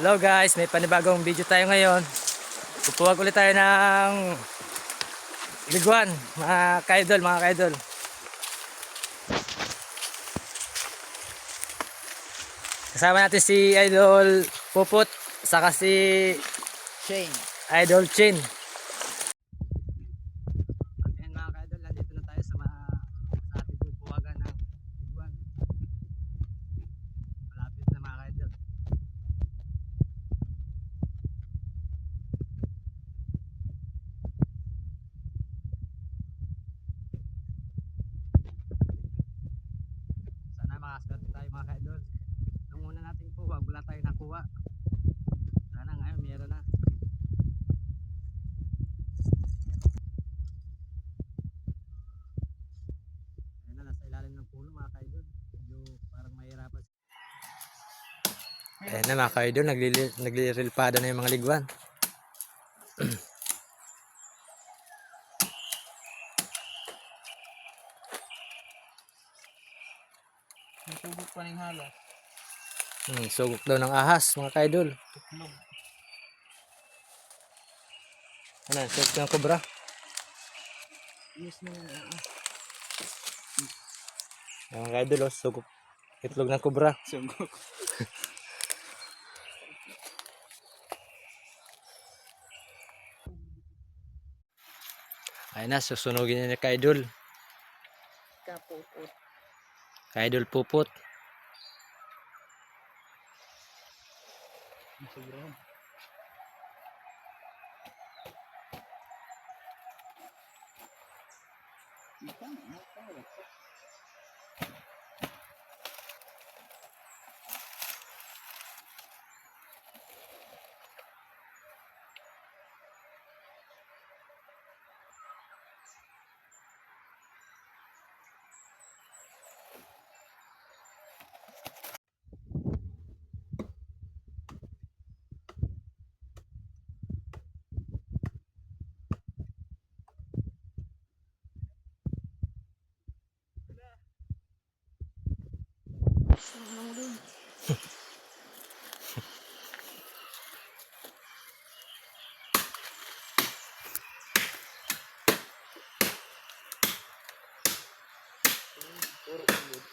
Hello guys, may panibagong video tayo ngayon. Pupuwag ulit tayo ng liguan, mga kaidol. Kasama natin si Idol Puput, saka si Shane. Idol Chin. Ayan mga kaidol, nandito na tayo sa ating pupuwagan ng liguan. Malapit na mga kaidol. Sana makaswerte tayo mga kaidol. Nung una nating puwag, wala tayo nakuha. Sana ngayon meron na. Ayun na, nasa ilalim ng puno mga kaidol. Medyo parang mahirapan. Ayan na mga kaidol, naglirilpada na yung mga liguan. Natubog pa ng hala. Sugok daw ng ahas mga kaidol. Tuklog. Ano, sugok ng kobra. Yes na yun. Mga kaidol, sugok. Itlog ng kobra. Sugok. Ayun na, susunugin niya ni kaidol. Kapupot. Kaidol Puput. Sobrang. Puro kulod.